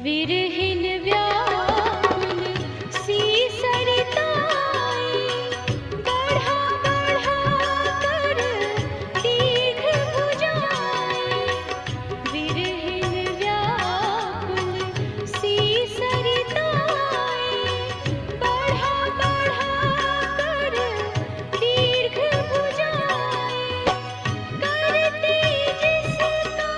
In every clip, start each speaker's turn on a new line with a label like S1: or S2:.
S1: विरहिन व्याकुल सी सरिताएं बढ़ा बढ़ा कर दीर्घ भुजाएं। विरहिन व्याकुल सी सरिताएं बढ़ा बढ़ा कर दीर्घ भुजाएं। करती जिसका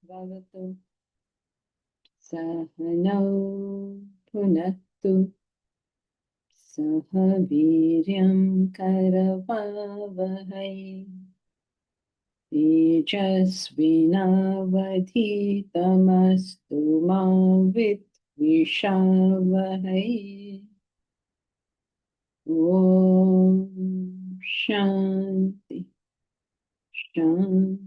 S1: भवतु सहनौ भुनक्तु सह वीर्यं करवावहै तेजस्विनावधीतमस्तु मा विद्विषावहै। ॐ शान्ति शान्ति।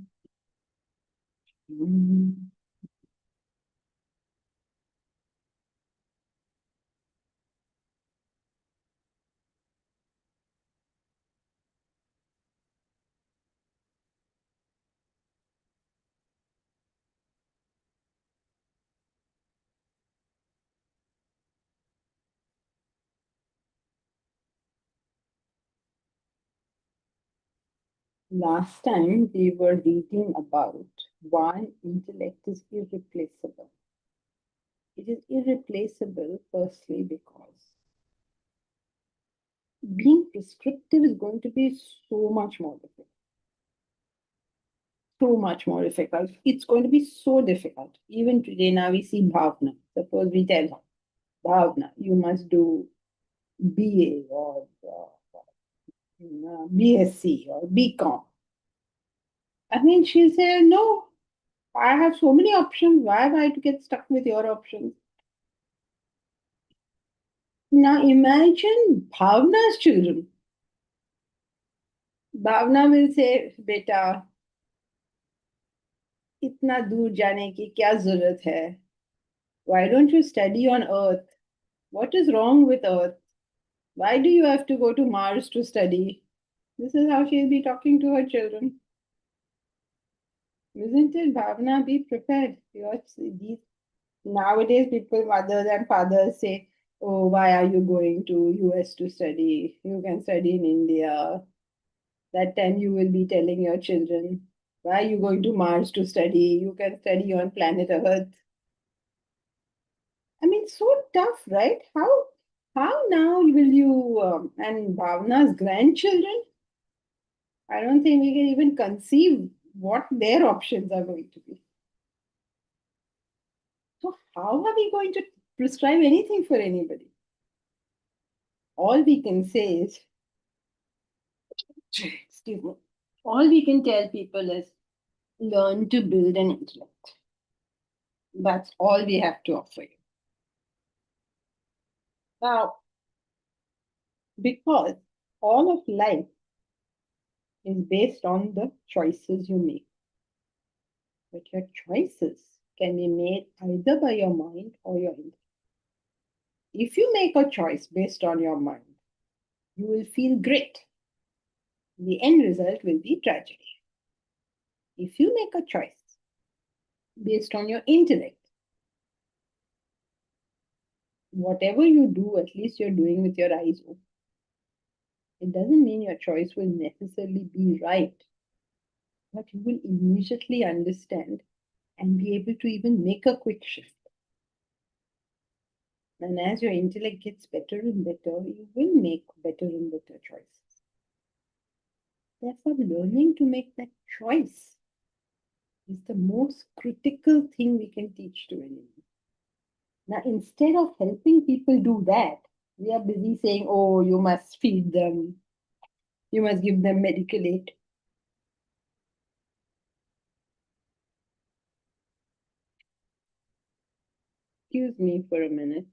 S1: Last time we were reading about why intellect is irreplaceable. It is irreplaceable firstly because being prescriptive is going to be so much more difficult. So much more difficult. It's going to be so difficult. Even today now we see Bhavna. Suppose we tell her, Bhavna, you must do BA or BSc or BCom. I mean, she'll say, no, I have so many options. Why am I to get stuck with your options? Now imagine Bhavna's children. Bhavna will say, beta, इतना दूर जाने की क्या जरूरत है? Why don't you study on Earth? What is wrong with Earth? Why do you have to go to Mars to study? This is how she'll be talking to her children. Isn't it, Bhavna? Be prepared. Nowadays, people, mothers and fathers say, oh, why are you going to US to study? You can study in India. That time you will be telling your children, why are you going to Mars to study? You can study on planet Earth. I mean, so tough, right? How now will you, and Bhavna's grandchildren? I don't think we can even conceive what their options are going to be. So how are we going to prescribe anything for anybody? All we can say is, excuse me, all we can tell people is learn to build an intellect. That's all we have to offer you. Now, because all of life is based on the choices you make. But your choices can be made either by your mind or your intellect. If you make a choice based on your mind, you will feel great. The end result will be tragedy. If you make a choice based on your intellect, whatever you do, at least you're doing with your eyes open. It doesn't mean your choice will necessarily be right, but you will immediately understand and be able to even make a quick shift. And as your intellect gets better and better, you will make better and better choices. Therefore, learning to make that choice is the most critical thing we can teach to anyone. Now, instead of helping people do that, we are busy saying, oh, you must feed them, you must give them medical aid. Excuse me for a minute.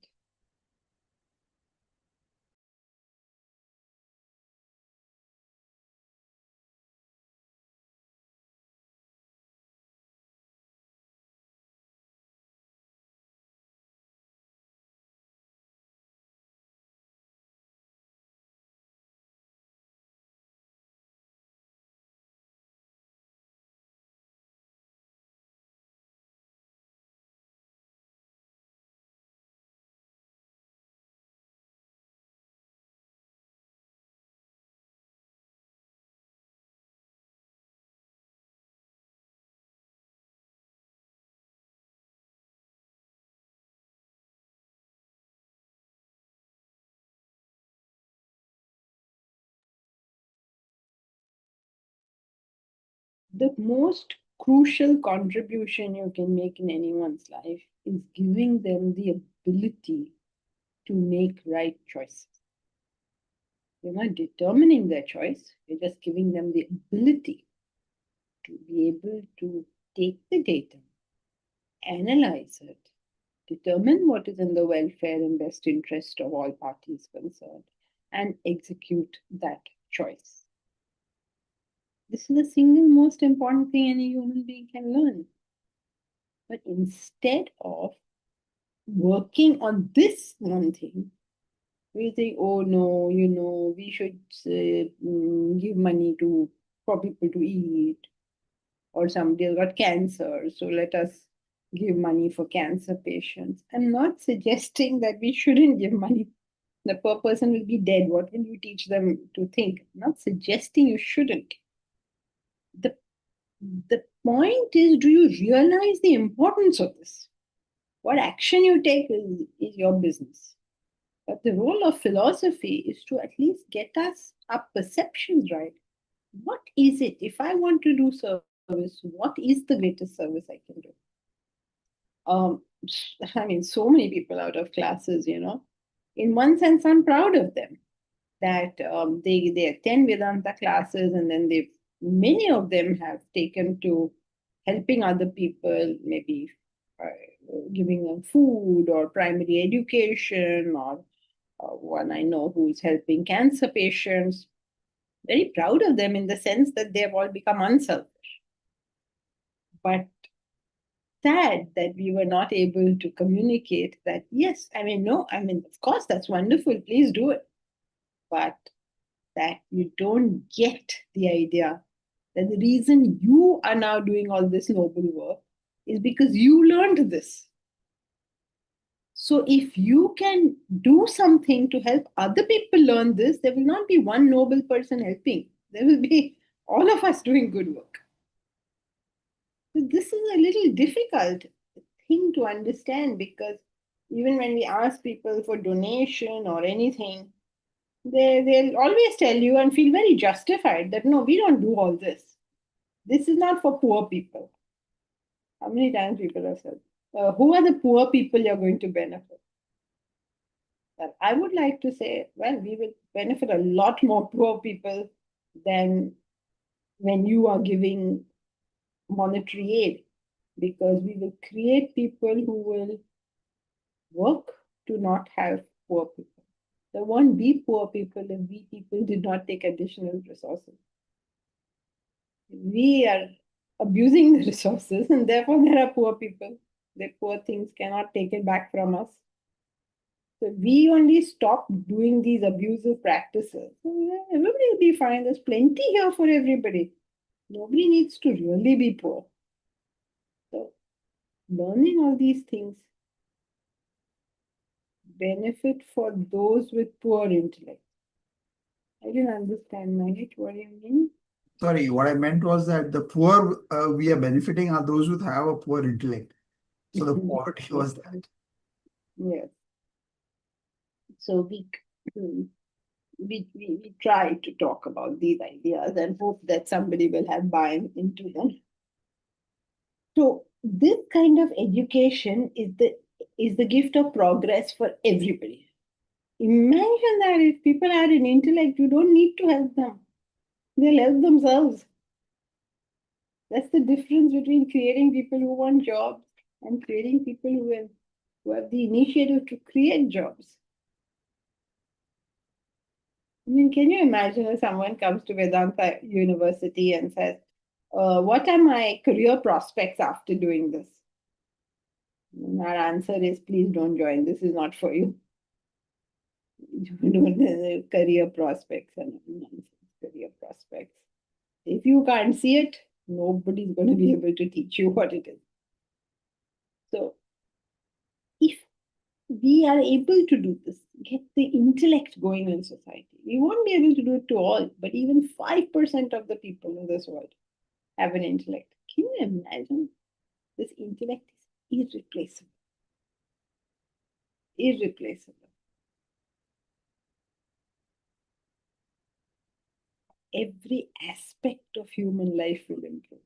S1: The most crucial contribution you can make in anyone's life is giving them the ability to make right choices. You're not determining their choice, you're just giving them the ability to be able to take the data, analyze it, determine what is in the welfare and best interest of all parties concerned, and execute that choice. This is the single most important thing any human being can learn. But instead of working on this one thing, we think, oh no, we should give money to for people to eat, or somebody has got cancer, so let us give money for cancer patients. I'm not suggesting that we shouldn't give money. The poor person will be dead. What will you teach them to think? I'm not suggesting you shouldn't. The, the point is, do you realize the importance of this? What action you take is your business. But the role of philosophy is to at least get us our perceptions right. What is it? If I want to do service, what is the greatest service I can do? Um, I mean, so many people out of classes, In one sense, I'm proud of them that they attend Vedanta classes, and then many of them have taken to helping other people, maybe giving them food or primary education, or one I know who's helping cancer patients. Very proud of them in the sense that they've all become unselfish. But sad that we were not able to communicate that, yes, I mean, no, I mean, of course, that's wonderful, please do it. But that you don't get the idea that the reason you are now doing all this noble work is because you learned this. So if you can do something to help other people learn this, there will not be one noble person helping. There will be all of us doing good work. So this is a little difficult thing to understand, because even when we ask people for donation or anything, they'll always tell you and feel very justified that no, we don't do all this. This is not for poor people. How many times people have said, who are the poor people you're going to benefit? Well, I would like to say, well, we will benefit a lot more poor people than when you are giving monetary aid. because we will create people who will work to not have poor people. There won't be poor people if we people did not take additional resources. We are abusing the resources, and therefore there are poor people. The poor things cannot take it back from us. So we only stop doing these abusive practices. So yeah, everybody will be fine. There's plenty here for everybody. Nobody needs to really be poor. So learning all these things benefit for those with poor intellect. I didn't understand, Mahit. What do you mean?
S2: Sorry, what I meant was that the poor we are benefiting are those who have a poor intellect. So the poverty was that.
S1: Yes. So we try to talk about these ideas and hope that somebody will have buy into them. So this kind of education is the gift of progress for everybody. Imagine that if people are in intellect, you don't need to help them. They'll help themselves. That's the difference between creating people who want jobs and creating people who have the initiative to create jobs. I mean, can you imagine if someone comes to Vedanta University and says, what are my career prospects after doing this? And our answer is, please don't join. This is not for you. You don't have career prospects and nonsense career prospects. If you can't see it, nobody's going to be able to teach you what it is. So, if we are able to do this, get the intellect going in society, we won't be able to do it to all, but even 5% of the people in this world have an intellect. Can you imagine? This intellect is irreplaceable. Irreplaceable. Every aspect of human life will improve.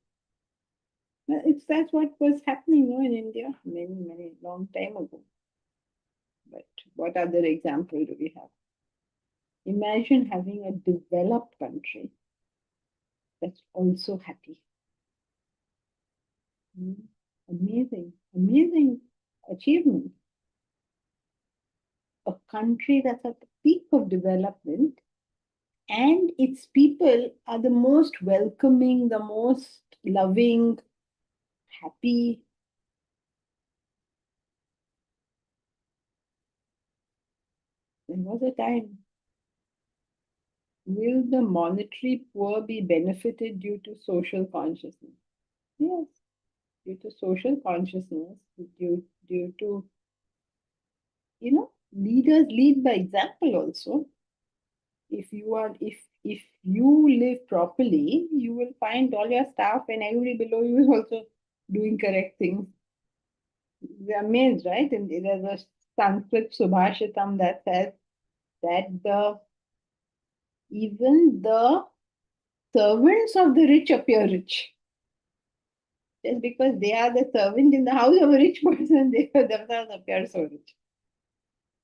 S1: Well, that's what was happening in India many long time ago. But what other example do we have? Imagine having a developed country that's also happy. Amazing, amazing achievement. A country that's at the peak of development and its people are the most welcoming, the most loving, happy. There was a time. Will the monetary poor be benefited due to social consciousness? Yes, due to social consciousness, due to, leaders lead by example also. If you live properly, you will find all your staff and everybody below you is also doing correct things. We're amazed, right? And there's a Sanskrit Subhashitam that says that even the servants of the rich appear rich. Just because they are the servant in the house of a rich person, they themselves appear so rich.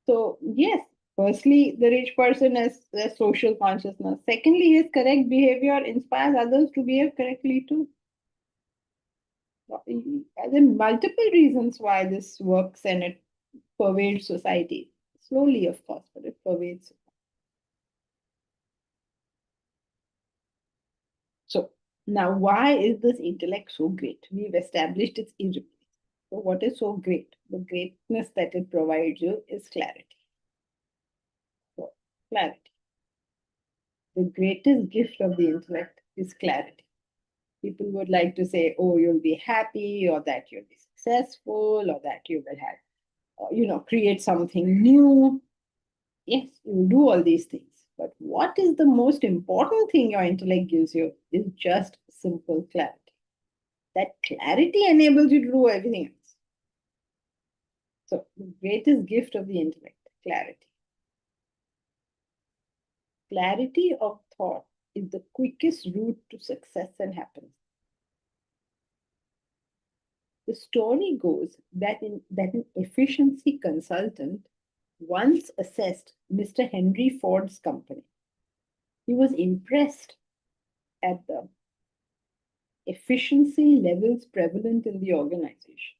S1: So, yes, firstly, the rich person has a social consciousness. Secondly, his correct behavior inspires others to behave correctly too. There are multiple reasons why this works and it pervades society. Slowly, of course, but it pervades. So, now why is this intellect so great? We've established it's irreplaceable. So, what is so great? The greatness that it provides you is clarity. So, clarity. The greatest gift of the intellect is clarity. People would like to say, oh, you'll be happy, or that you'll be successful, or that you will have, create something new. Yes, you do all these things. But what is the most important thing your intellect gives you is just simple clarity. That clarity enables you to do everything else. So, the greatest gift of the intellect, clarity. Clarity of thought is the quickest route to success and happiness. The story goes that an efficiency consultant once assessed Mr. Henry Ford's company. He was impressed at the efficiency levels prevalent in the organization.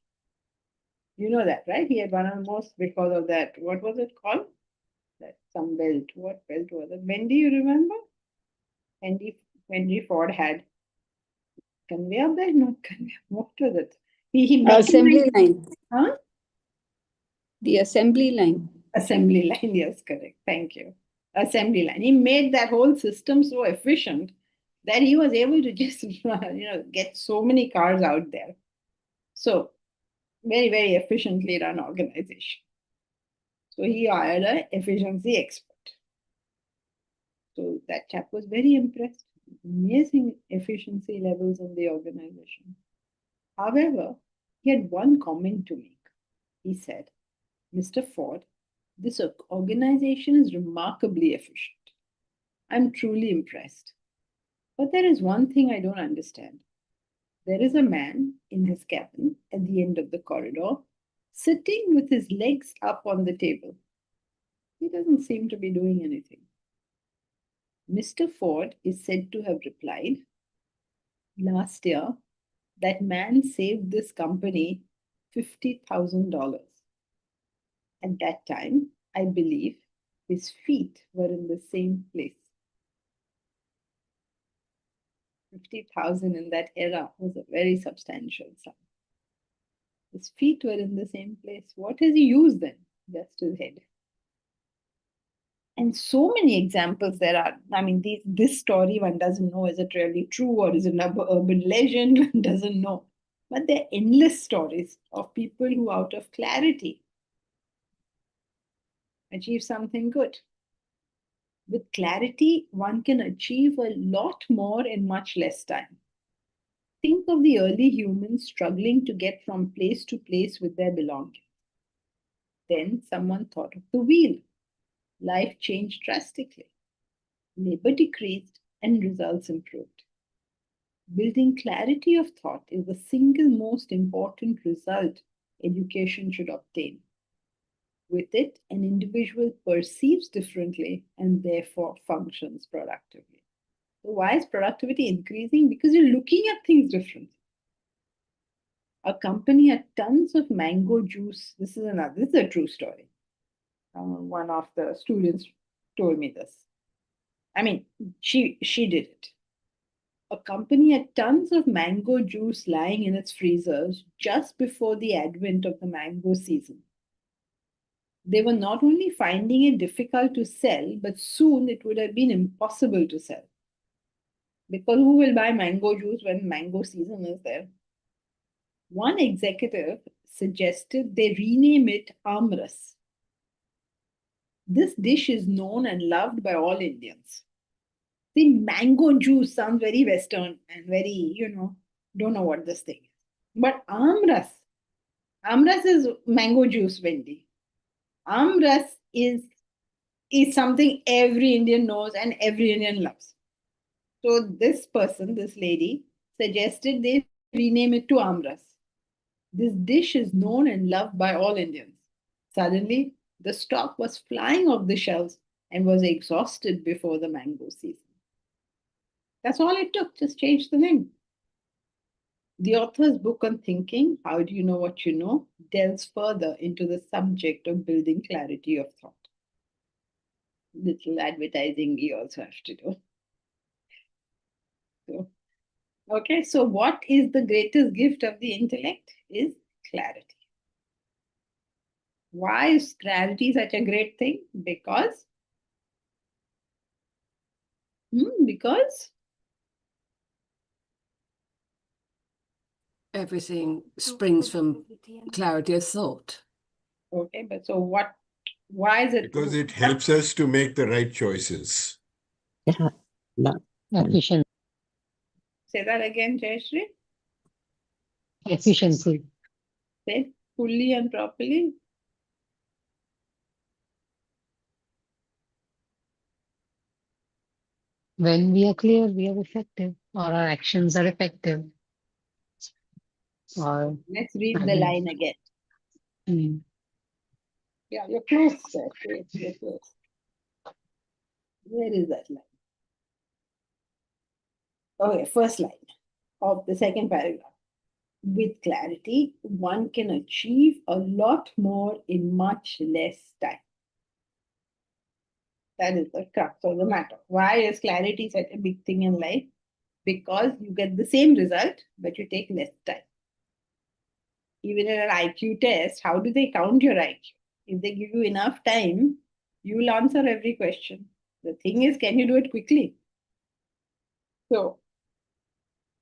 S1: You know that, right? He had one of the most because of that. What was it called? That some belt. What belt was it? Wendy, you remember? Henry Ford had conveyor belt, not conveyor. What was it? He
S3: Assembly
S1: mechanized.
S3: line.
S1: Huh?
S3: The assembly line.
S1: Assembly line, yes, correct. Thank you. Assembly line. He made that whole system so efficient that he was able to just get so many cars out there. So very, very efficiently run organization. So he hired an efficiency expert. So that chap was very impressed. Amazing efficiency levels in the organization. However, he had one comment to make. He said, Mr. Ford, this organization is remarkably efficient. I'm truly impressed. But there is one thing I don't understand. There is a man in his cabin at the end of the corridor, sitting with his legs up on the table. He doesn't seem to be doing anything. Mr. Ford is said to have replied, last year, that man saved this company $50,000. At that time, I believe his feet were in the same place. 50,000 in that era was a very substantial sum. His feet were in the same place. What has he used then? Just his head. And so many examples there are. I mean, this story, one doesn't know, is it really true or is it an urban legend? One doesn't know. But there are endless stories of people who, out of clarity, achieve something good. With clarity, one can achieve a lot more in much less time. Think of the early humans struggling to get from place to place with their belongings. Then someone thought of the wheel. Life changed drastically. Labor decreased and results improved. Building clarity of thought is the single most important result education should obtain. With it, an individual perceives differently and therefore functions productively. So why is productivity increasing? Because you're looking at things differently. A company had tons of mango juice. This is a true story. One of the students told me this. I mean, she did it. A company had tons of mango juice lying in its freezers just before the advent of the mango season. They were not only finding it difficult to sell, but soon it would have been impossible to sell. Because who will buy mango juice when mango season is there? One executive suggested they rename it amras. This dish is known and loved by all Indians. The mango juice sounds very Western and very, don't know what this thing is. But amras is mango juice, Wendy. Amras is something every Indian knows and every Indian loves. So this person, this lady, suggested they rename it to amras. This dish is known and loved by all Indians. Suddenly, the stock was flying off the shelves and was exhausted before the mango season. That's all it took, just change the name. The author's book on thinking, How Do You Know What You Know, delves further into the subject of building clarity of thought. Little advertising we also have to do. So, okay, so what is the greatest gift of the intellect? Is clarity. Why is clarity such a great thing? Because
S4: everything springs from clarity of thought.
S1: Okay, but so why is it?
S5: Because it helps us to make the right choices.
S6: Efficiency.
S1: Say that again, Jayashree.
S6: Efficiency.
S1: Say it fully and properly.
S6: When we are clear, we are effective, or our actions are effective. Or
S1: Let's read the line again.
S6: Hmm.
S1: Yeah, you're close, sir. You're close. Where is that line? Okay, first line. of the second paragraph. With clarity, one can achieve a lot more in much less time. That is the crux of the matter. Why is clarity such a big thing in life? Because you get the same result, but you take less time. Even in an IQ test, how do they count your IQ? If they give you enough time, you will answer every question. The thing is, can you do it quickly? So,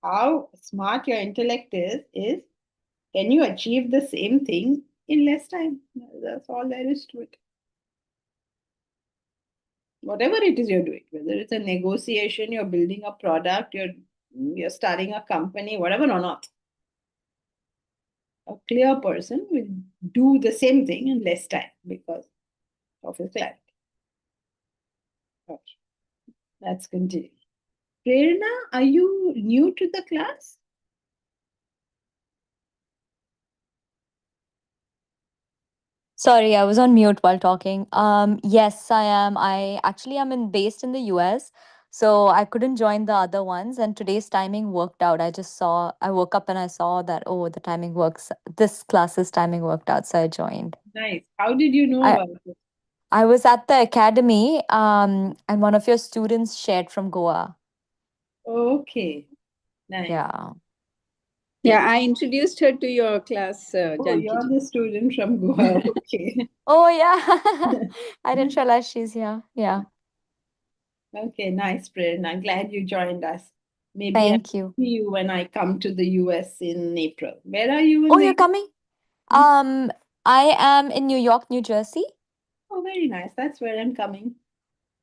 S1: how smart your intellect is can you achieve the same thing in less time? That's all there is to it. Whatever it is you're doing, whether it's a negotiation, you're building a product, you're starting a company, whatever or not, a clear person will do the same thing in less time because of his clarity. Okay, let's continue. Prerna, are you new to the class?
S7: Sorry, I was on mute while talking. Yes, I am. I actually am based in the US, so I couldn't join the other ones. And today's timing worked out. I woke up and I saw that, oh, the timing works. This class's timing worked out, so I joined.
S1: Nice. How did you know
S7: I
S1: about it?
S7: I was at the academy, and one of your students shared from Goa.
S1: Okay, nice.
S7: Yeah.
S3: Yeah, I introduced her to your class,
S1: Oh,
S3: Janki
S1: you're
S3: ji.
S1: the student from Goa. Okay.
S7: Oh, yeah. I didn't realize she's here. Yeah.
S1: Okay, nice, Prerna. I'm glad you joined us. Maybe I'll
S7: Thank you.
S1: see you when I come to the US in April. Where are you in
S7: Oh,
S1: the
S7: you're coming?
S1: US?
S7: I am in New York, New Jersey.
S1: Oh, very nice. That's where I'm coming.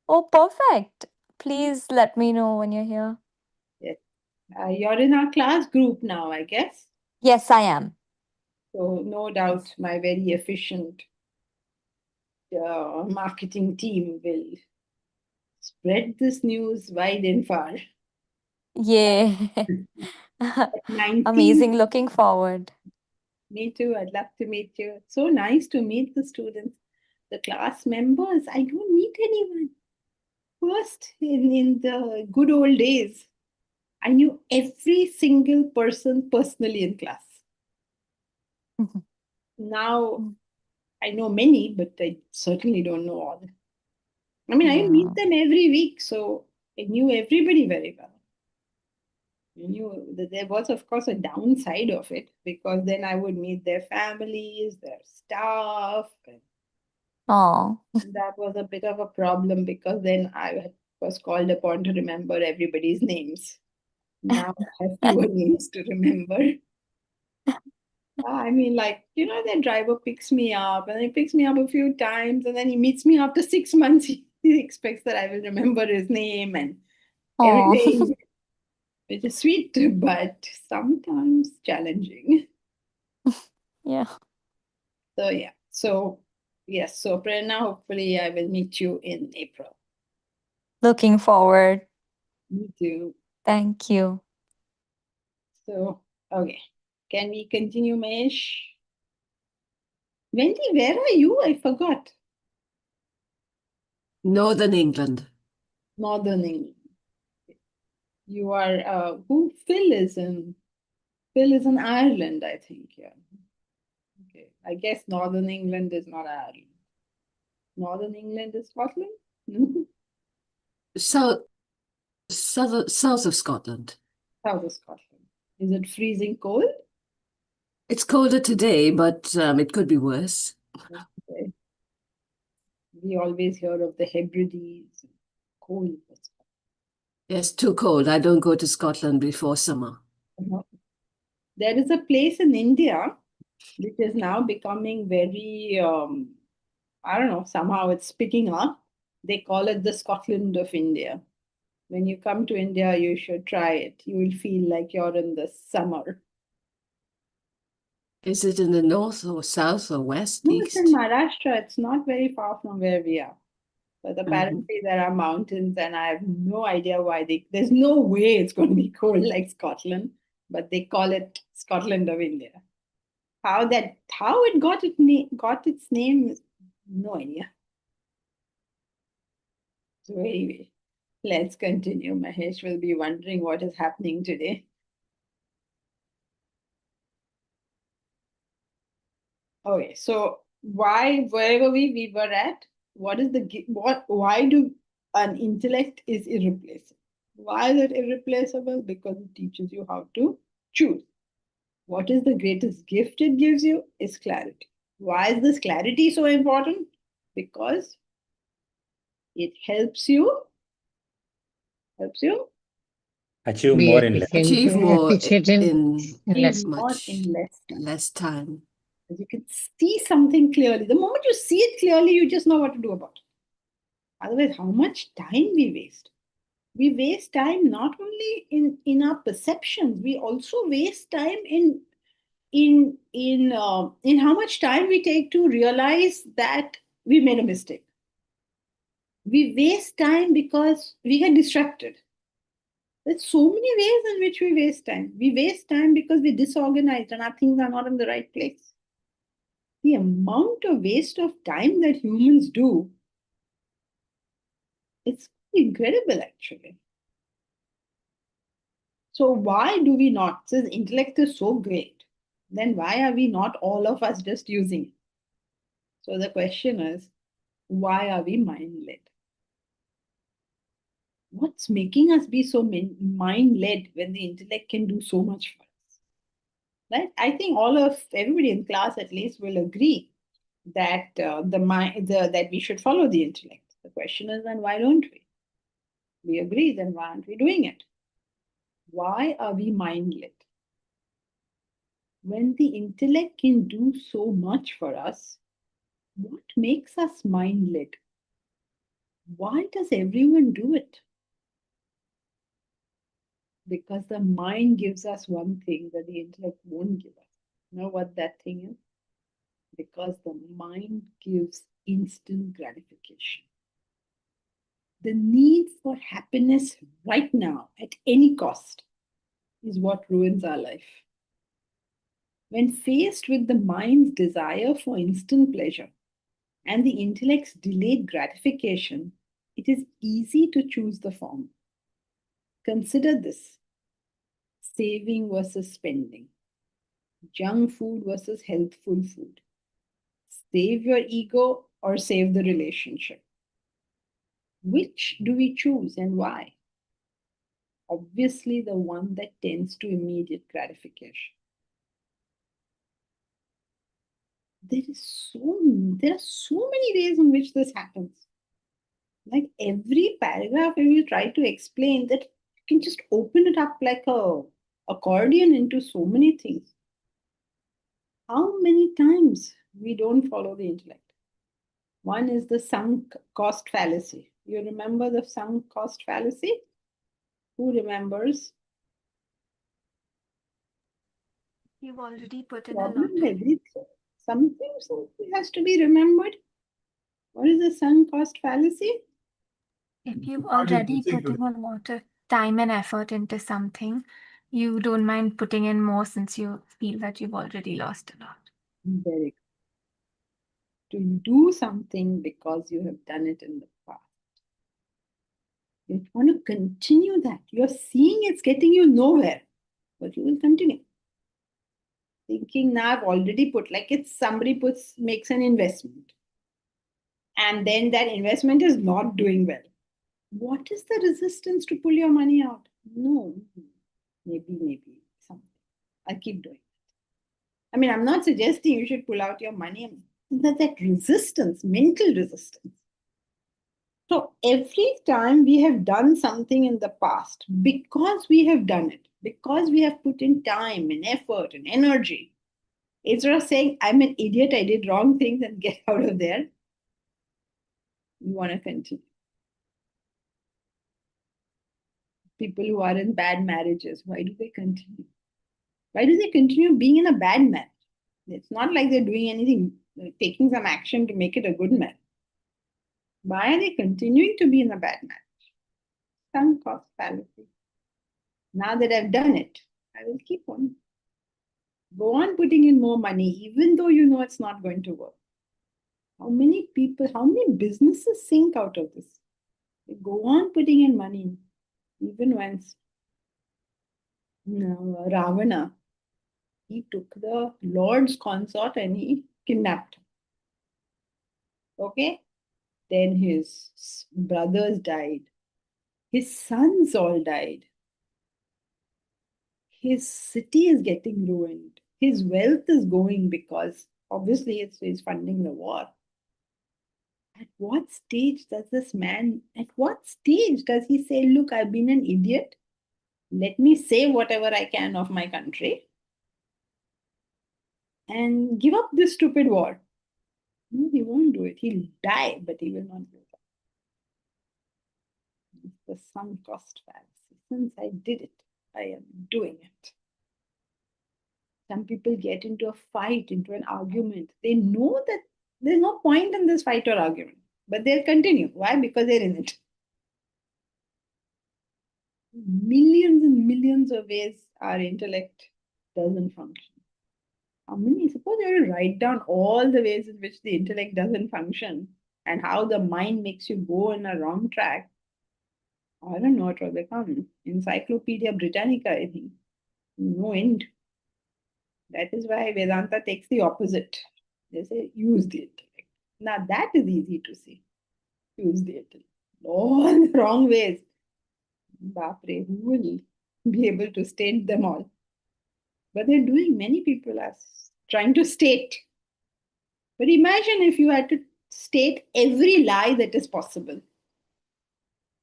S7: Oh, perfect. Please let me know when you're here.
S1: Yes. You're in our class group now, I guess.
S7: Yes, I am.
S1: So, no doubt, my very efficient marketing team will spread this news wide and far.
S7: Yeah.
S1: At 19,
S7: Amazing. Looking forward.
S1: me too. I'd love to meet you. It's so nice to meet the students, the class members. I don't meet anyone. First, in the good old days, I knew every single person personally in class. Now, I know many, but I certainly don't know all. I mean, I meet
S7: Yeah.
S1: them every week, so I knew everybody very well. I knew that there was, of course, a downside of it because then I would meet their families, their staff, and
S7: Oh.
S1: that was a bit of a problem because then I was called upon to remember everybody's names. Now I have fewer names to remember. I mean, like, the driver picks me up and he picks me up a few times and then he meets me after 6 months. He expects that I will remember his name and
S7: Oh.
S1: everything, which is sweet, but sometimes challenging.
S7: Yeah.
S1: So, yeah. So, yes. So, Prerna, hopefully I will meet you in April.
S7: Looking forward.
S1: Me too.
S7: Thank you.
S1: So, okay. Can we continue, Mahesh? Wendy, where are you? I forgot.
S4: Northern England.
S1: Northern England. You are who? Phil is in. Phil is in Ireland, I think. Yeah. Okay. I guess Northern England is not Ireland. Northern England is Scotland.
S4: South of Scotland.
S1: South of Scotland. Is it freezing cold?
S4: It's colder today, but it could be worse.
S1: Okay. We always hear of the Hebrides. Cold.
S4: Yes, too cold. I don't go to Scotland before summer.
S1: There is a place in India which is now becoming very, I don't know, somehow it's picking up. They call it the Scotland of India. When you come to India, you should try it. You will feel like you're in the summer.
S4: Is it in the north or south or west,
S1: No, it's in
S4: east?
S1: Maharashtra. It's not very far from where we are. But apparently there are mountains, and I have no idea why there's no way it's going to be cold like Scotland, but they call it Scotland of India. How it got its name, no idea. So anyway, let's continue. Mahesh will be wondering what is happening today. Okay, so wherever we were at, why do an intellect is irreplaceable? Why is it irreplaceable? Because it teaches you how to choose. What is the greatest gift it gives you is clarity. Why is this clarity so important? Because it helps you
S8: Achieve
S6: Be
S8: more in less.
S6: efficient,
S4: Achieve more
S6: efficient
S4: in
S6: less.
S1: achieve more
S4: much
S1: in less time.
S4: less time.
S1: Because you can see something clearly. The moment you see it clearly, you just know what to do about it. Otherwise, how much time we waste? We waste time not only in our perceptions, we also waste time in how much time we take to realize that we made a mistake. We waste time because we get distracted. There's so many ways in which we waste time. We waste time because we're disorganized and our things are not in the right place. The amount of waste of time that humans do, it's incredible actually. So why do we not? Since intellect is so great, then why are we not all of us just using it? So the question is, why are we mind-led? What's making us be so mind-led when the intellect can do so much for us? Right? I think everybody in class at least will agree that that we should follow the intellect. The question is, then why don't we? We agree, then why aren't we doing it? Why are we mind-led? When the intellect can do so much for us, what makes us mind-led? Why does everyone do it? Because the mind gives us one thing that the intellect won't give us. You know what that thing is? Because the mind gives instant gratification. The need for happiness right now at any cost is what ruins our life. When faced with the mind's desire for instant pleasure and the intellect's delayed gratification, it is easy to choose the former. Consider this: saving versus spending, junk food versus healthful food, save your ego or save the relationship. Which do we choose and why? Obviously, the one that tends to immediate gratification. There are so many ways in which this happens. Like every paragraph, if you try to explain that, you can just open it up like a accordion into so many things. How many times we don't follow the intellect? One is the sunk cost fallacy. You remember the sunk cost fallacy? Who remembers?
S9: You've already put in a lot
S1: Problem
S9: of.
S1: everything. Something has to be remembered. What is the sunk cost fallacy?
S9: If you've
S2: Started
S9: already
S2: listening
S9: put
S2: to
S9: in a lot of time and effort into something, you don't mind putting in more since you feel that you've already lost a lot.
S1: Very good. To do something because you have done it in the past. You want to continue that. You're seeing it's getting you nowhere, but you will continue. Thinking now I've already put, like it's somebody makes an investment, and then that investment is not doing well. What is the resistance to pull your money out? No, maybe something. I'll keep doing it. I mean, I'm not suggesting you should pull out your money. That resistance, mental resistance. So every time we have done something in the past, because we have done it, because we have put in time and effort and energy, instead of saying, I'm an idiot, I did wrong things and get out of there, you want to continue. People who are in bad marriages, why do they continue? Why do they continue being in a bad marriage? It's not like they're doing anything, taking some action to make it a good marriage. Why are they continuing to be in a bad marriage? Sunk cost fallacy. Now that I've done it, I will keep on. Go on putting in more money, even though you know it's not going to work. How many businesses sink out of this? They go on putting in money, even when Ravana, he took the Lord's consort and he kidnapped. Okay? Then his brothers died. His sons all died. His city is getting ruined. His wealth is going because obviously he's funding the war. At what stage does he say, look, I've been an idiot. Let me say whatever I can of my country and give up this stupid war? No, he won't do it. He'll die, but he will not do it. It's the sunk cost fallacy. Since I did it, I am doing it. Some people get into a fight, into an argument. They know that there's no point in this fight or argument, but they'll continue. Why? Because they're in it. Millions and millions of ways our intellect doesn't function. How many? Suppose you have to write down all the ways in which the intellect doesn't function and how the mind makes you go in a wrong track. I don't know what will become. Encyclopedia Britannica, I think. No end. That is why Vedanta takes the opposite. They say, use the intellect. Now that is easy to see. Use the intellect. All the wrong ways. Bapre, who will be able to state them all? But they're doing, many people are trying to state. But imagine if you had to state every lie that is possible.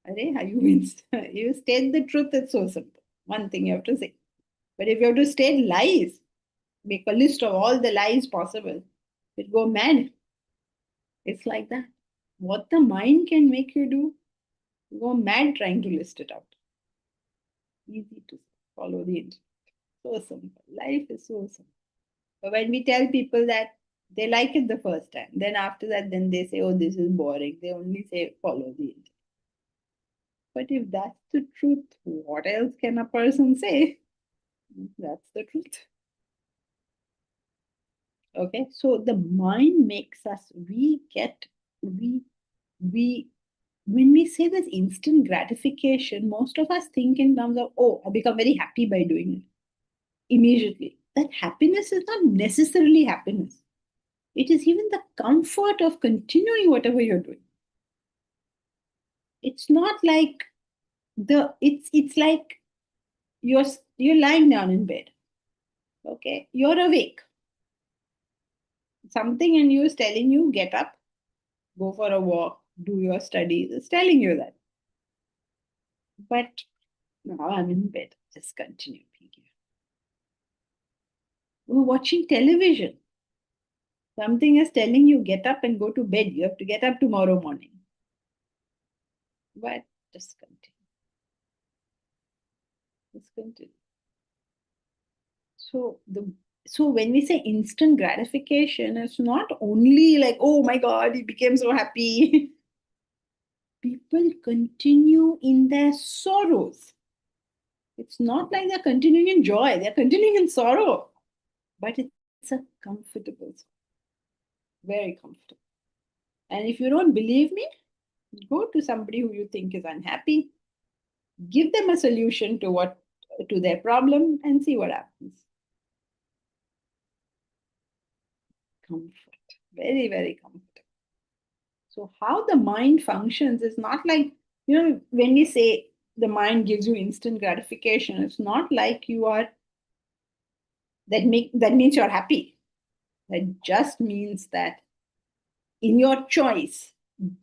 S1: You state the truth, it's so simple. One thing you have to say. But if you have to state lies, make a list of all the lies possible, it go mad. It's like that. What the mind can make you do, you go mad trying to list it out. Easy to follow the intellect. So simple. Life is so simple. But when we tell people that, they like it the first time. Then after that, then they say, oh, this is boring. They only say, follow the intellect. But if that's the truth, what else can a person say? That's the truth. Okay, so the mind makes us, when we say this instant gratification, most of us think in terms of, oh, I become very happy by doing it immediately. That happiness is not necessarily happiness. It is even the comfort of continuing whatever you're doing. It's not like it's like you're lying down in bed. Okay, you're awake. Something in you is telling you, get up, go for a walk, do your studies. It's telling you that. But now I'm in bed. Just continue being here. We're watching television. Something is telling you, get up and go to bed. You have to get up tomorrow morning. But just continue. Just continue. So when we say instant gratification, it's not only like, oh my God, he became so happy. People continue in their sorrows. It's not like they're continuing in joy, they're continuing in sorrow. But it's a comfortable, very comfortable. And if you don't believe me, go to somebody who you think is unhappy, give them a solution to their problem and see what happens. Comfort, very, very comfortable. So how the mind functions is not like, when we say the mind gives you instant gratification, it's not like that means you're happy. That just means that in your choice,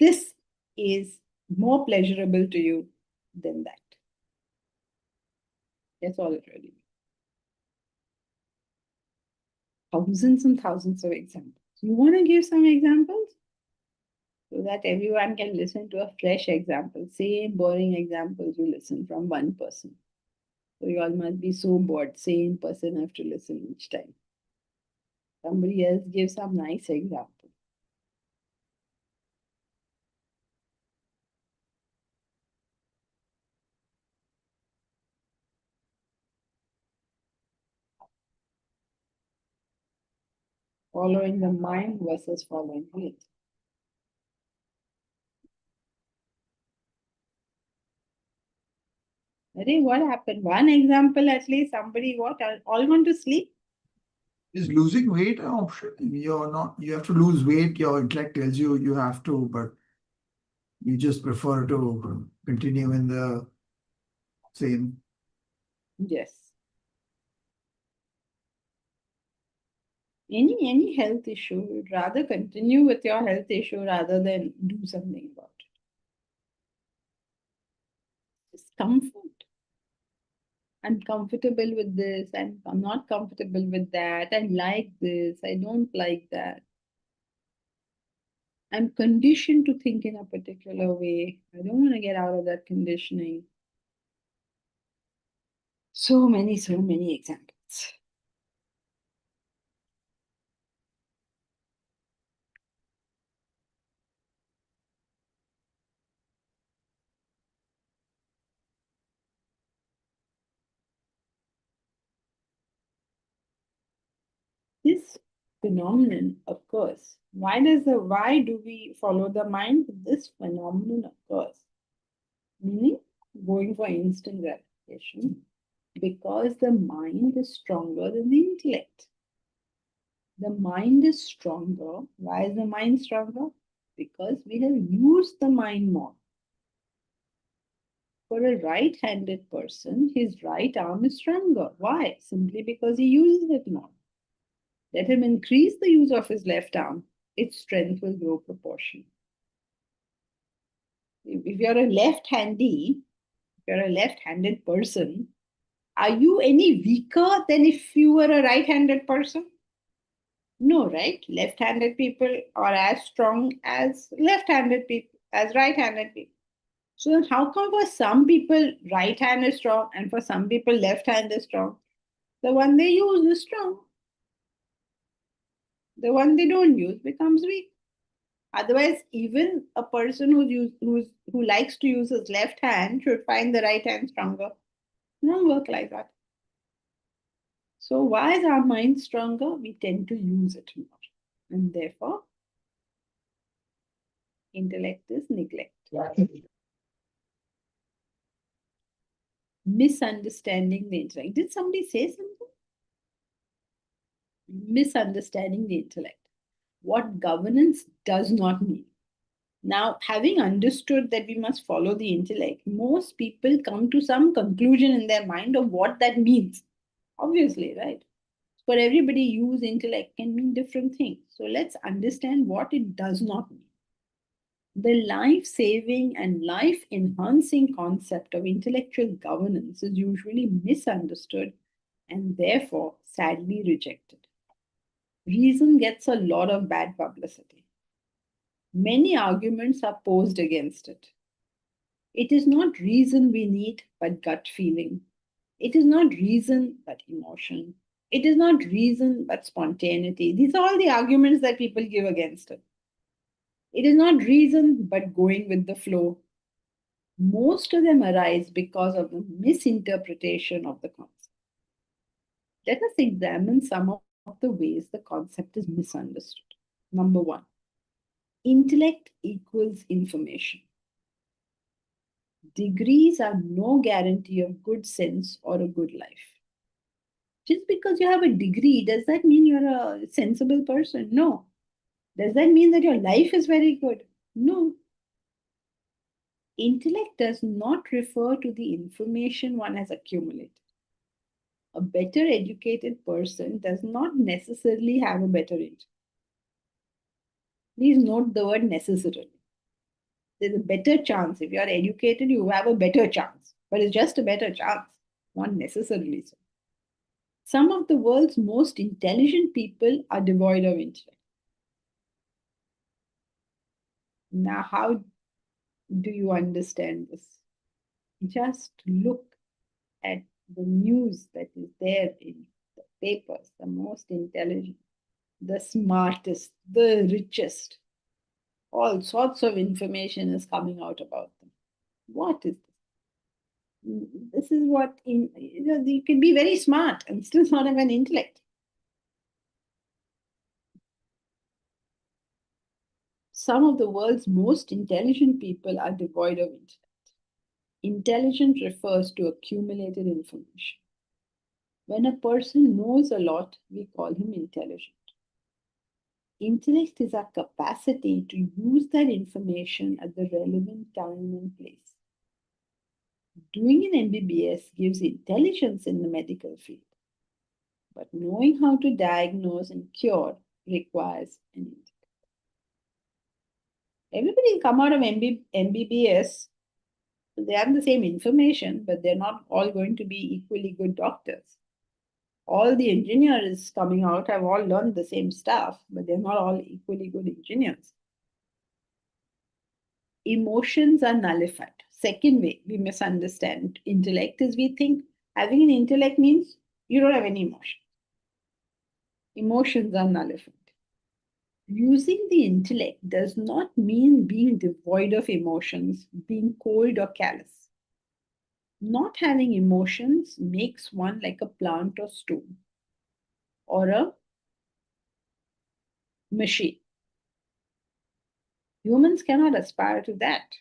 S1: this is more pleasurable to you than that. That's all it really means. Thousands and thousands of examples. You want to give some examples? So that everyone can listen to a fresh example. Same boring examples you listen from one person. So you all must be so bored. Same person have to listen each time. Somebody else gives some nice example. Following the mind versus following it. What happened? One example at least, somebody all want to sleep?
S2: Is losing weight an option? You're not, you have to lose weight, your intellect tells you you have to, but you just prefer to continue in the same.
S1: Yes. Any health issue, you'd rather continue with your health issue rather than do something about it. Discomfort. I'm comfortable with this, and I'm not comfortable with that. I like this, I don't like that. I'm conditioned to think in a particular way. I don't want to get out of that conditioning. So many examples. This phenomenon occurs. Why do we follow the mind? This phenomenon occurs. Meaning, going for instant gratification, because the mind is stronger than the intellect. The mind is stronger. Why is the mind stronger? Because we have used the mind more. For a right-handed person, his right arm is stronger. Why? Simply because he uses it more. Let him increase the use of his left arm, its strength will grow proportionally. If you're a left-handed person, are you any weaker than if you were a right-handed person? No, right? Left-handed people are as strong as left-handed people, as right-handed people. So how come for some people right hand is strong and for some people left hand is strong? The one they use is strong. The one they don't use becomes weak. Otherwise, even a person who likes to use his left hand should find the right hand stronger. It won't work like that. So why is our mind stronger? We tend to use it more. And therefore, intellect is neglected. Misunderstanding the intellect. Did somebody say something? Misunderstanding the intellect. What governance does not mean. Now, having understood that we must follow the intellect, most people come to some conclusion in their mind of what that means. Obviously, right? For everybody, use intellect can mean different things. So let's understand what it does not mean. The life-saving and life-enhancing concept of intellectual governance is usually misunderstood and therefore sadly rejected. Reason gets a lot of bad publicity. Many arguments are posed against it. It is not reason we need, but gut feeling. It is not reason, but emotion. It is not reason, but spontaneity. These are all the arguments that people give against it. It is not reason, but going with the flow. Most of them arise because of the misinterpretation of the concept. Let us examine some of the ways the concept is misunderstood. Number one, intellect equals information. Degrees are no guarantee of good sense or a good life. Just because you have a degree, does that mean you're a sensible person? No. Does that mean that your life is very good? No. Intellect does not refer to the information one has accumulated. A better educated person does not necessarily have a better intellect. Please note the word necessarily. There's a better chance. If you're educated, you have a better chance. But it's just a better chance, not necessarily so. Some of the world's most intelligent people are devoid of intellect. Now, how do you understand this? Just look at the news that is there in the papers, the most intelligent, the smartest, the richest. All sorts of information is coming out about them. What is this? This is what you can be very smart and still not have an intellect. Some of the world's most intelligent people are devoid of intellect. Intelligence refers to accumulated information. When a person knows a lot, we call him intelligent. Intellect is our capacity to use that information at the relevant time and place. Doing an MBBS gives intelligence in the medical field, but knowing how to diagnose and cure requires an intellect. Everybody come out of MBBS, they have the same information, but they're not all going to be equally good doctors. All the engineers coming out have all learned the same stuff, but they're not all equally good engineers. Emotions are nullified. Second way we misunderstand intellect is we think having an intellect means you don't have any emotion. Emotions are nullified. Using the intellect does not mean being devoid of emotions, being cold or callous. Not having emotions makes one like a plant or stone or a machine. Humans cannot aspire to that.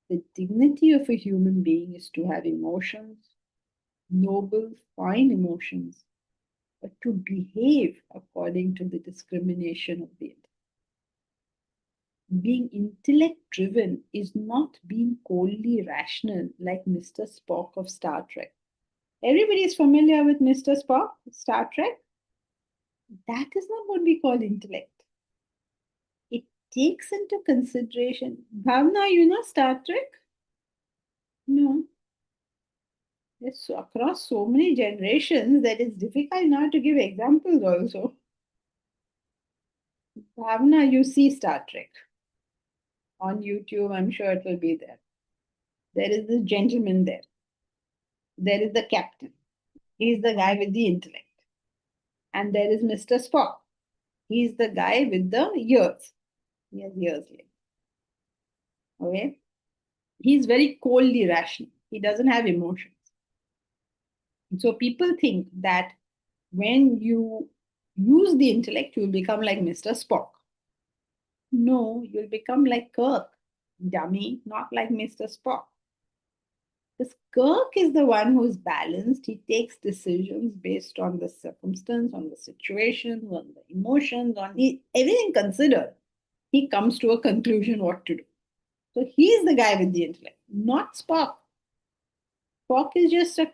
S1: The dignity of a human being is to have emotions, noble, fine emotions, but to behave according to the discrimination of the intellect. Being intellect driven is not being coldly rational like Mr. Spock of Star Trek. Everybody is familiar with Mr. Spock, Star Trek. That is not what we call intellect. It takes into consideration. Bhavna, you know Star Trek? No. Yes, so across so many generations that it's difficult now to give examples also. Bhavna, you see Star Trek on YouTube, I'm sure it will be there. There is this gentleman there. There is the captain. He's the guy with the intellect. And there is Mr. Spock. He's the guy with the ears. He has ears here. Okay? He's very coldly rational. He doesn't have emotions. So people think that when you use the intellect, you'll become like Mr. Spock. No, you'll become like Kirk, dummy, not like Mr. Spock. Because Kirk is the one who's balanced. He takes decisions based on the circumstance, on the situation, on the emotions, on everything considered. He comes to a conclusion what to do. So he's the guy with the intellect, not Spock. Spock is just a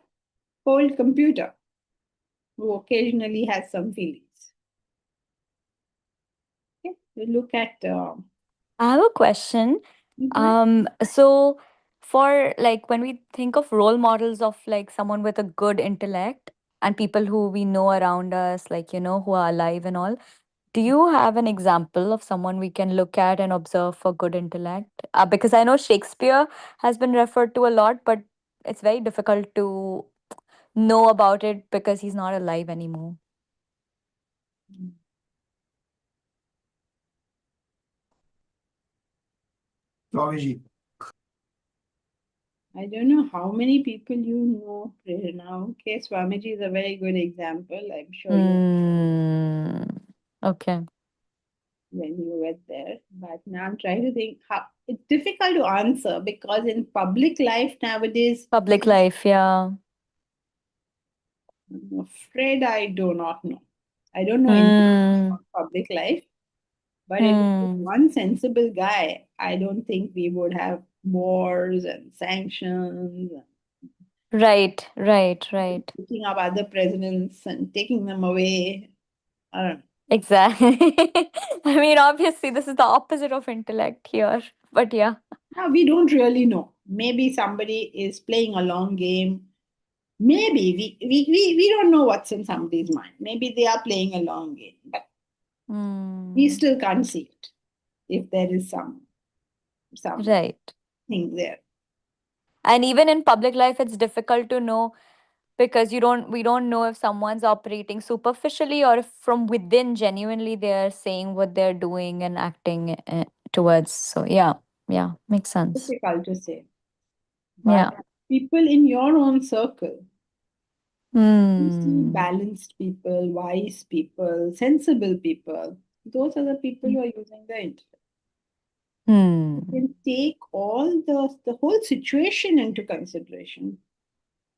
S1: cold computer who occasionally has some feelings. Okay, we look at.
S7: I have a question. So for like when we think of role models of like someone with a good intellect and people who we know around us, like, who are alive and all, do you have an example of someone we can look at and observe for good intellect? Because I know Shakespeare has been referred to a lot, but it's very difficult to know about it because he's not alive anymore.
S2: Swamiji.
S1: I don't know how many people you know, Prerna. Okay, Swamiji is a very good example. I'm sure you
S7: Okay.
S1: when you were there. But now I'm trying to think how it's difficult to answer because in public life nowadays,
S7: Public life, yeah.
S1: I'm afraid I do not know. I don't know anything
S7: Hmm.
S1: about public life. But if it was
S7: Hmm.
S1: one sensible guy, I don't think we would have wars and sanctions and
S7: Right, right, right.
S1: picking up other presidents and taking them away. I don't know.
S7: Exactly. I mean, obviously, this is the opposite of intellect here, but yeah.
S1: Now, we don't really know. Maybe somebody is playing a long game. Maybe we don't know what's in somebody's mind. Maybe they are playing a long game, but we
S7: Hmm.
S1: still can't see it if there is some
S7: Right.
S1: thing there.
S7: And even in public life, it's difficult to know because we don't know if someone's operating superficially or if from within genuinely they're saying what they're doing and acting towards. So yeah, yeah, makes sense.
S1: Difficult to say.
S7: Yeah.
S1: But people in your own circle, you see
S7: Hmm.
S1: balanced people, wise people, sensible people. Those are the people who are using the internet. You
S7: Hmm.
S1: can take all the whole situation into consideration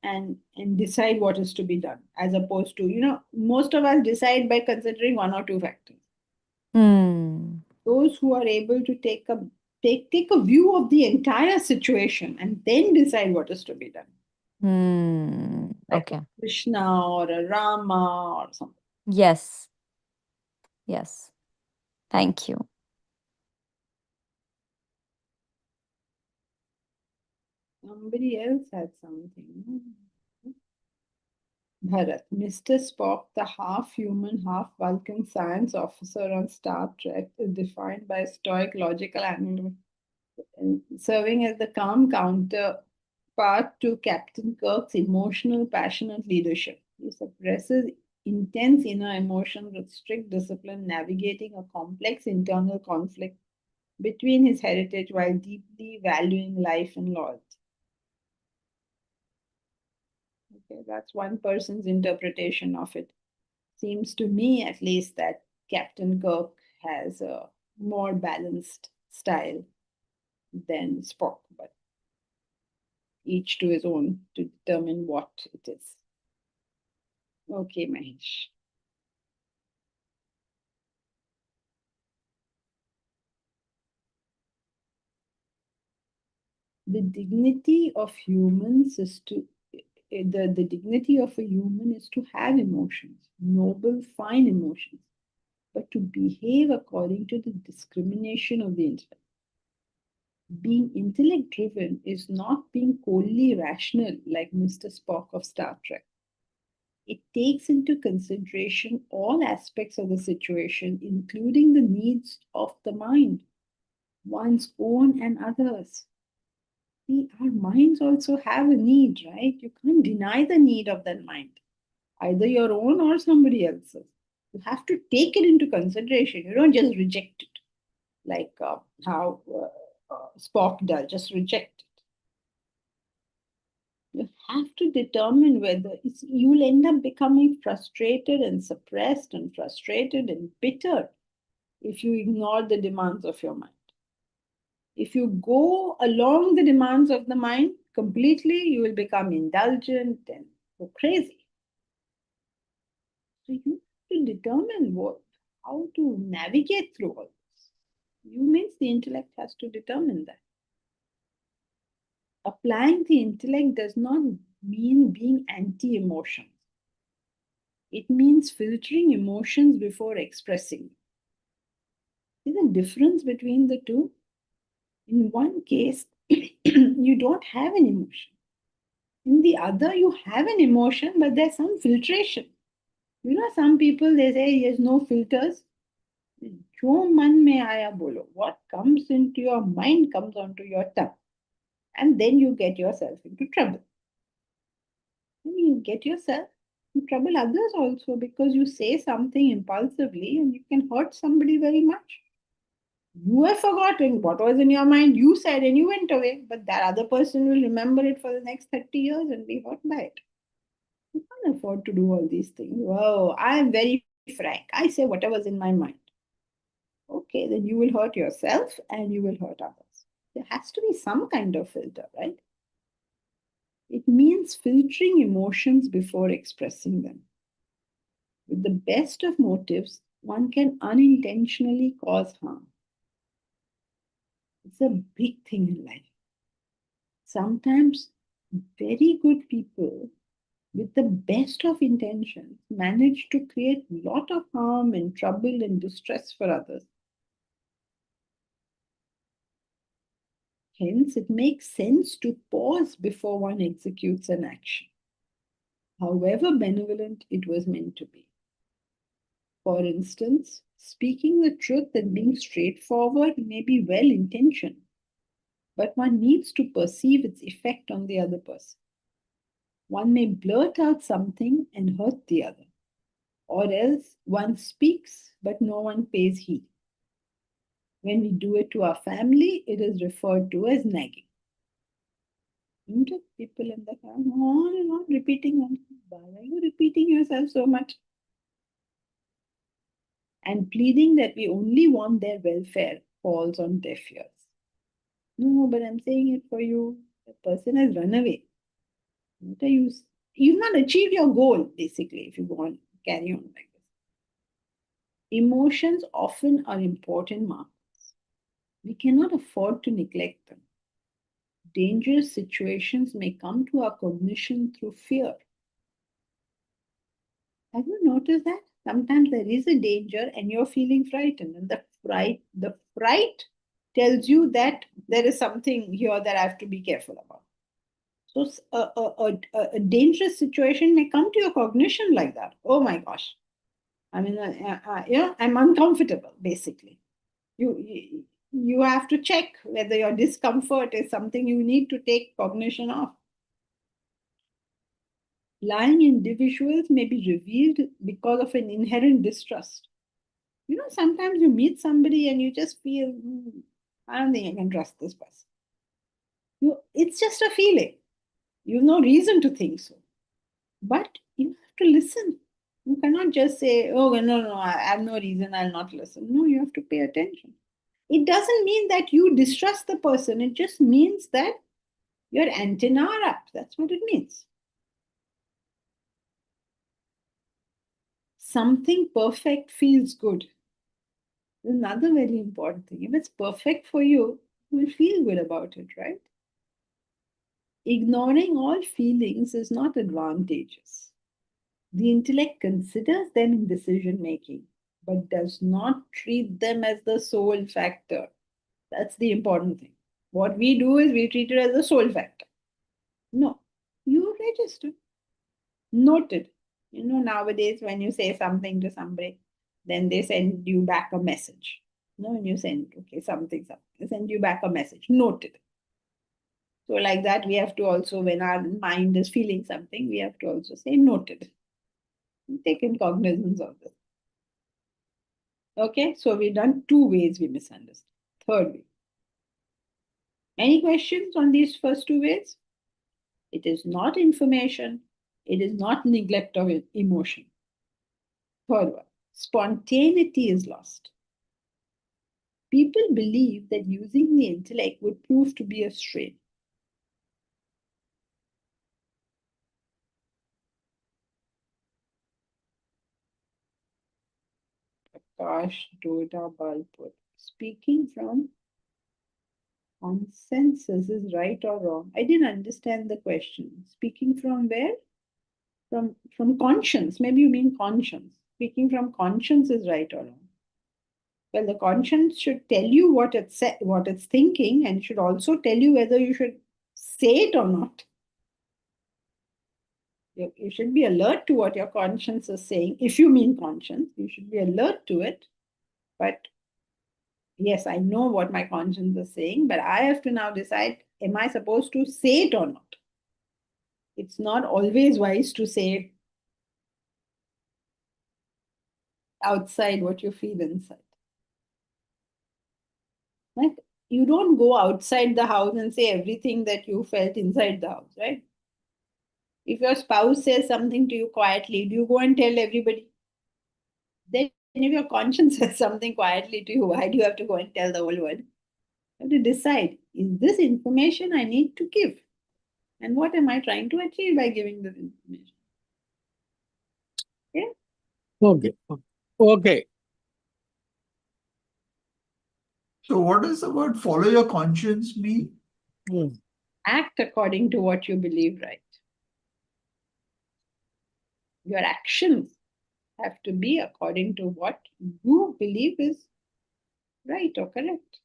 S1: and decide what is to be done, as opposed to, most of us decide by considering one or two factors.
S7: Hmm.
S1: Those who are able to take a view of the entire situation and then decide what is to be done.
S7: Hmm.
S1: Like
S7: Okay.
S1: a Krishna or a Rama or something.
S7: Yes. Yes. Thank you.
S1: Somebody else had something. Bharat, Mr. Spock, the half-human, half-Vulcan science officer on Star Trek, is defined by stoic logical angle, serving as the calm counterpart to Captain Kirk's emotional, passionate leadership. He suppresses intense inner emotions with strict discipline, navigating a complex internal conflict between his heritage while deeply valuing life and loyalty. Okay, that's one person's interpretation of it. Seems to me, at least, that Captain Kirk has a more balanced style than Spock, but each to his own to determine what it is. Okay, Mahesh. The dignity of humans is to the dignity of a human is to have emotions, noble, fine emotions, but to behave according to the discrimination of the intellect. Being intellect driven is not being coldly rational like Mr. Spock of Star Trek. It takes into consideration all aspects of the situation, including the needs of the mind, one's own and others. See, our minds also have a need, right? You can't deny the need of that mind, either your own or somebody else's. You have to take it into consideration. You don't just reject it like how Spock does, just reject it. You have to determine whether you'll end up becoming frustrated and suppressed and frustrated and bitter if you ignore the demands of your mind. If you go along the demands of the mind completely, you will become indulgent and go crazy. So you have to determine how to navigate through all this. You means the intellect has to determine that. Applying the intellect does not mean being anti-emotions. It means filtering emotions before expressing. There's a difference between the two. In one case, you don't have an emotion. In the other, you have an emotion, but there's some filtration. Some people, they say there's no filters. Jo man mein aaya bolo. What comes into your mind comes onto your tongue. And then you get yourself into trouble. And you get yourself in trouble others also because you say something impulsively and you can hurt somebody very much. You have forgotten what was in your mind, you said and you went away, but that other person will remember it for the next 30 years and be hurt by it. You can't afford to do all these things. Whoa, I am very frank. I say whatever's in my mind. Okay, then you will hurt yourself and you will hurt others. There has to be some kind of filter, right? It means filtering emotions before expressing them. With the best of motives, one can unintentionally cause harm. It's a big thing in life. Sometimes very good people with the best of intentions manage to create a lot of harm and trouble and distress for others. Hence, it makes sense to pause before one executes an action, however benevolent it was meant to be. For instance, speaking the truth and being straightforward may be well intentioned, but one needs to perceive its effect on the other person. One may blurt out something and hurt the other, or else one speaks but no one pays heed. When we do it to our family, it is referred to as nagging. People in the family on and on repeating, why are you repeating yourself so much? And pleading that we only want their welfare falls on deaf ears. No, but I'm saying it for you. The person has run away. What are you? You've not achieved your goal, basically, if you go on, carry on like this. Emotions often are important markers. We cannot afford to neglect them. Dangerous situations may come to our cognition through fear. Have you noticed that? Sometimes there is a danger and you're feeling frightened, and the fright tells you that there is something here that I have to be careful about. So a dangerous situation may come to your cognition like that. Oh my gosh. I mean, I'm uncomfortable, basically. You have to check whether your discomfort is something you need to take cognition of. Lying individuals may be revealed because of an inherent distrust. Sometimes you meet somebody and you just feel, I don't think I can trust this person. It's just a feeling. You have no reason to think so. But you have to listen. You cannot just say, oh, no, I have no reason, I'll not listen. No, you have to pay attention. It doesn't mean that you distrust the person. It just means that your antenna are up. That's what it means. Something perfect feels good. Another very important thing. If it's perfect for you, you will feel good about it, right? Ignoring all feelings is not advantageous. The intellect considers them in decision making, but does not treat them as the sole factor. That's the important thing. What we do is we treat it as the sole factor. No, you register. Noted. Nowadays when you say something to somebody, then they send you back a message. When you send, okay, something, they send you back a message. Noted. So like that, we have to also, when our mind is feeling something, we have to also say noted. Taken cognizance of this. Okay, so we've done 2 ways we misunderstand. Third way. Any questions on these first 2 ways? It is not information. It is not neglect of emotion. Third one, spontaneity is lost. People believe that using the intellect would prove to be a strain. Prakash Doda Balpur. Speaking from consensus is right or wrong? I didn't understand the question. Speaking from where? From conscience. Maybe you mean conscience. Speaking from conscience is right or wrong? Well, the conscience should tell you what it's thinking, and should also tell you whether you should say it or not. You should be alert to what your conscience is saying. If you mean conscience, you should be alert to it. But yes, I know what my conscience is saying, but I have to now decide, am I supposed to say it or not? It's not always wise to say outside what you feel inside. Right? You don't go outside the house and say everything that you felt inside the house, right? If your spouse says something to you quietly, do you go and tell everybody? Then if your conscience says something quietly to you, why do you have to go and tell the whole world? You have to decide, is this information I need to give? And what am I trying to achieve by giving this information? Okay?
S8: Okay. Okay.
S2: So what does the word follow your conscience mean?
S1: Act according to what you believe right. Your actions have to be according to what you believe is right or correct.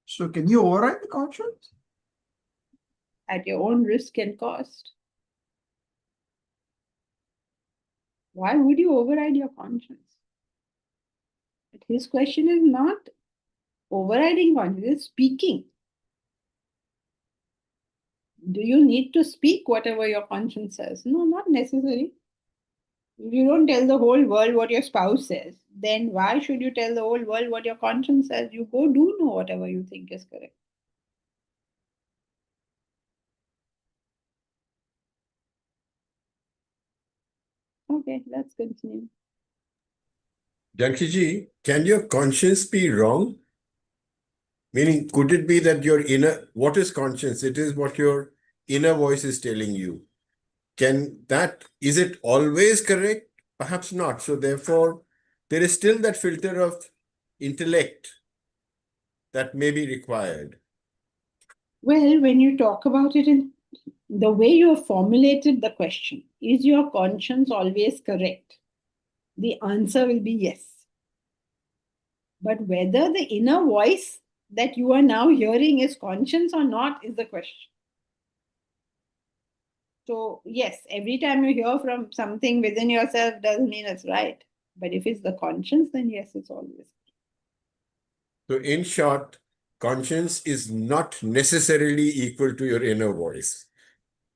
S2: So can you override the conscience?
S1: At your own risk and cost. Why would you override your conscience? But his question is not overriding conscience, it's speaking. Do you need to speak whatever your conscience says? No, not necessary. If you don't tell the whole world what your spouse says, then why should you tell the whole world what your conscience says? You go do know whatever you think is correct. Okay, let's continue.
S5: Jankiji, can your conscience be wrong? Meaning, could it be that your inner, what is conscience? It is what your inner voice is telling you. Is it always correct? Perhaps not. So therefore, there is still that filter of intellect that may be required.
S1: Well, when you talk about it in the way you have formulated the question, is your conscience always correct? The answer will be yes. But whether the inner voice that you are now hearing is conscience or not is the question. So, yes, every time you hear from something within yourself doesn't mean it's right. But if it's the conscience, then yes, it's always.
S5: So in short, conscience is not necessarily equal to your inner voice.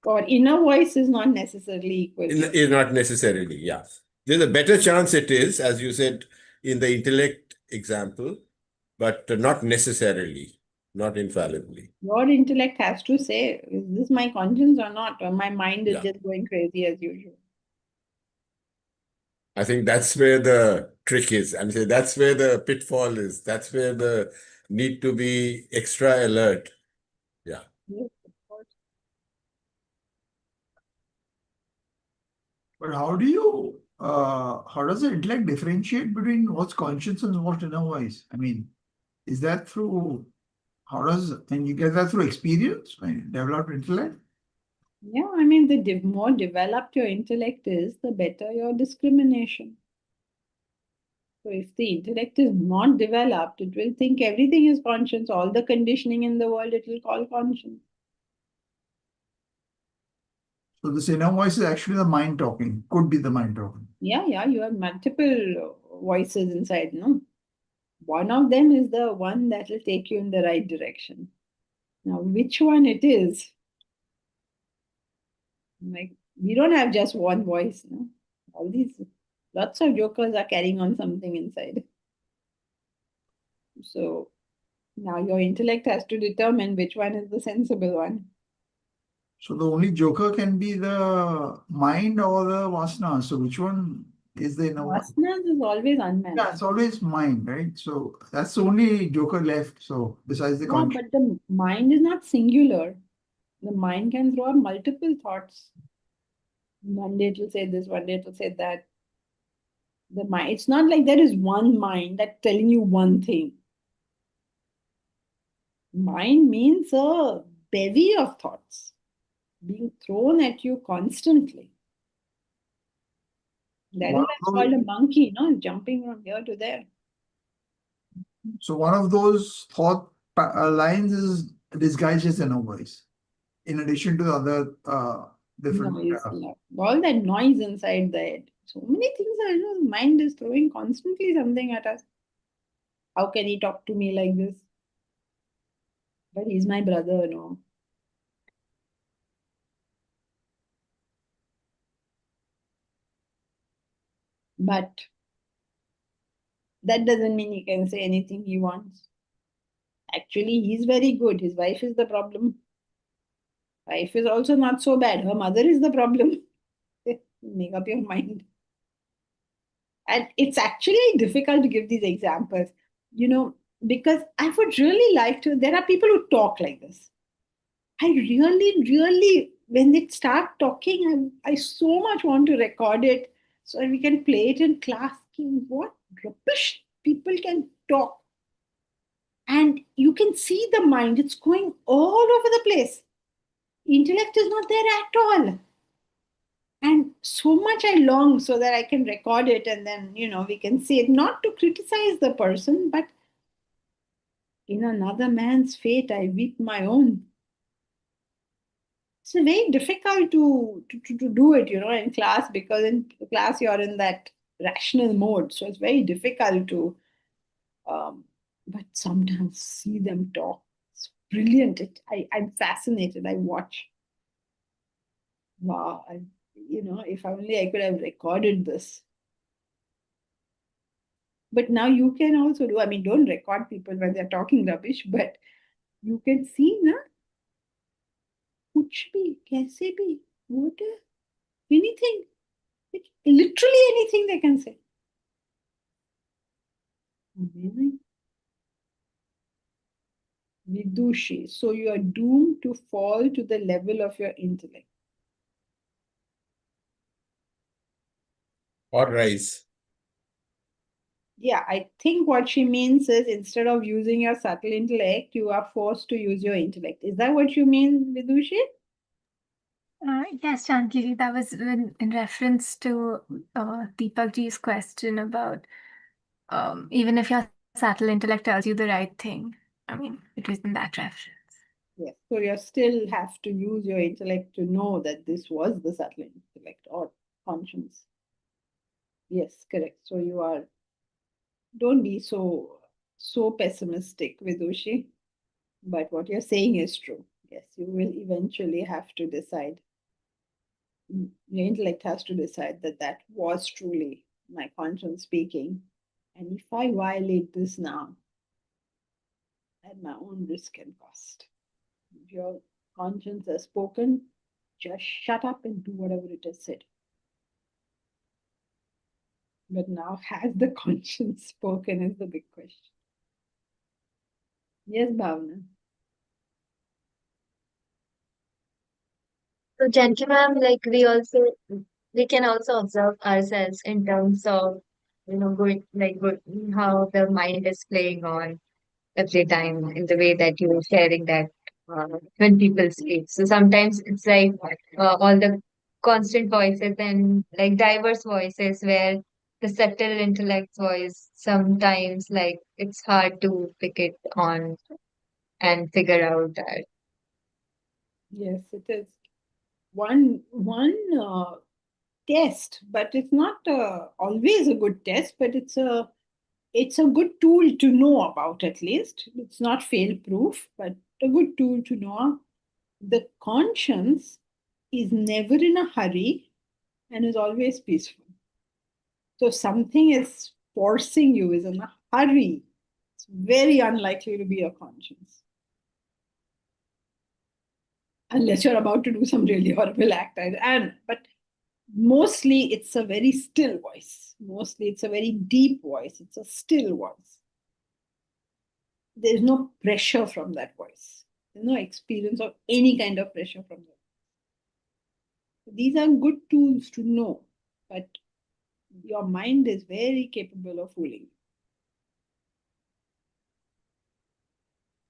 S1: Or inner voice is not necessarily equal to
S5: Not necessarily, yeah. There's a better chance it is, as you said in the intellect example, but not necessarily, not infallibly.
S1: your intellect has to say, is this my conscience or not? Or my mind is
S5: Yeah.
S1: just going crazy as usual.
S5: I think that's where the trick is. And say that's where the pitfall is. That's where the need to be extra alert. Yeah.
S1: Yes, of course.
S2: But how does the intellect differentiate between what's conscious and what's inner voice? I mean, is that and you get that through experience, right? Developed intellect?
S1: Yeah, I mean, the more developed your intellect is, the better your discrimination. So if the intellect is not developed, it will think everything is conscience. All the conditioning in the world, it will call conscience.
S2: So this inner voice is actually the mind talking, could be the mind talking.
S1: Yeah, you have multiple voices inside, no? One of them is the one that will take you in the right direction. Now, which one it is? Like, we don't have just one voice, no? All these, lots of jokers are carrying on something inside. So now your intellect has to determine which one is the sensible one.
S2: So the only joker can be the mind or the vasana. So which one is the inner voice?
S1: Vasanas is always
S2: Yeah,
S1: unmanaged.
S2: it's always mind, right? So that's the only joker left. So besides the
S1: Yeah,
S2: conscious.
S1: but the mind is not singular. The mind can throw out multiple thoughts. One day it will say this, one day it will say that. The mind, it's not like there is one mind that's telling you one thing. Mind means a bevy of thoughts being thrown at you constantly. That is
S2: One
S1: why it's
S2: of
S1: called
S2: those,
S1: a monkey, no? Jumping from here to there.
S2: so one of those lines is disguised as inner voice, in addition to the other different.
S1: Noise, all that noise inside the head. So many things are, the mind is throwing constantly something at us. How can he talk to me like this? But he's my brother, no. But that doesn't mean he can say anything he wants. Actually, he's very good. His wife is the problem. Wife is also not so bad. Her mother is the problem. Make up your mind. And it's actually difficult to give these examples, because I would really like to. There are people who talk like this. I really, really, when they start talking, I so much want to record it so we can play it in class. What rubbish people can talk. And you can see the mind, it's going all over the place. Intellect is not there at all. And so much I long so that I can record it and then, we can see it, not to criticize the person, but in another man's fate, I weep my own. It's very difficult to do it, in class, because in class you're in that rational mode. So it's very difficult to, but sometimes see them talk. It's brilliant. I'm fascinated. I watch. Wow. If only I could have recorded this. But now you can also do, I mean, don't record people when they're talking rubbish, but you can see, na, kuch bhi, kaise bhi, what, anything. Literally anything they can say. Amazing. Vidushi. So you are doomed to fall to the level of your intellect.
S5: Or rise.
S1: Yeah, I think what she means is instead of using your subtle intellect, you are forced to use your intellect. Is that what you mean, Vidushi?
S9: Yes, Janki, that was in reference to Deepak ji's question about even if your subtle intellect tells you the right thing. I mean, it was in that reference.
S1: Yes. So you still have to use your intellect to know that this was the subtle intellect or conscience. Yes, correct. So you are, don't be so pessimistic, Vidushi. But what you're saying is true. Yes, you will eventually have to decide. Your intellect has to decide that that was truly my conscience speaking. And if I violate this now, at my own risk and cost, if your conscience has spoken, just shut up and do whatever it has said. But now, has the conscience spoken is the big question. Yes, Bhavna.
S10: So, Janki ma'am, like we can also observe ourselves in terms of, how the mind is playing on every time in the way that you were sharing that when people speak. So sometimes it's like all the constant voices and like diverse voices where the subtle intellect voice sometimes like it's hard to pick it on and figure out that.
S1: Yes, it is one test, but it's not always a good test, but it's a good tool to know about. At least it's not fail proof, but a good tool to know. The conscience is never in a hurry and is always peaceful. So something is forcing you, is in a hurry, it's very unlikely to be your conscience, unless you're about to do some really horrible act. But mostly it's a very still voice. Mostly it's a very deep voice. It's a still voice. There's no pressure from that voice. There's no experience of any kind of pressure from that. These are good tools to know, but your mind is very capable of fooling.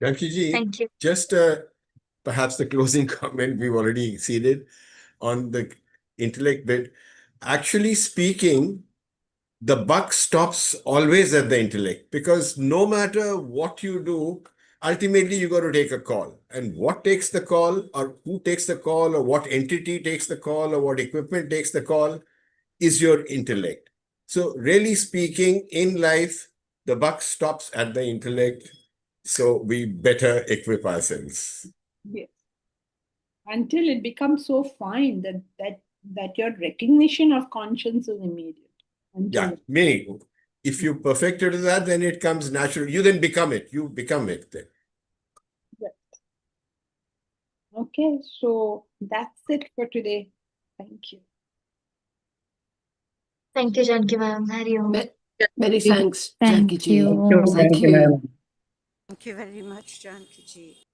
S5: Janki ji,
S10: Thank you.
S5: just perhaps the closing comment we've already exceeded on the intellect bit. Actually speaking, the buck stops always at the intellect, because no matter what you do, ultimately you got to take a call. And what takes the call, or who takes the call, or what entity takes the call, or what equipment takes the call is your intellect. So really speaking, in life, the buck stops at the intellect. So we better equip ourselves.
S1: Yes. Until it becomes so fine that your recognition of conscience is immediate.
S5: Yeah, meaning if you perfected that, then it comes natural. You then become it. You become it then.
S1: Yes. Okay, so that's it for today. Thank you.
S10: Thank you, Janki ma'am. Hari Om.
S4: Many thanks,
S3: Thank
S4: Janki ji.
S3: you.
S4: Thank you.
S8: ma'am.
S11: Thank you very much, Janki ji.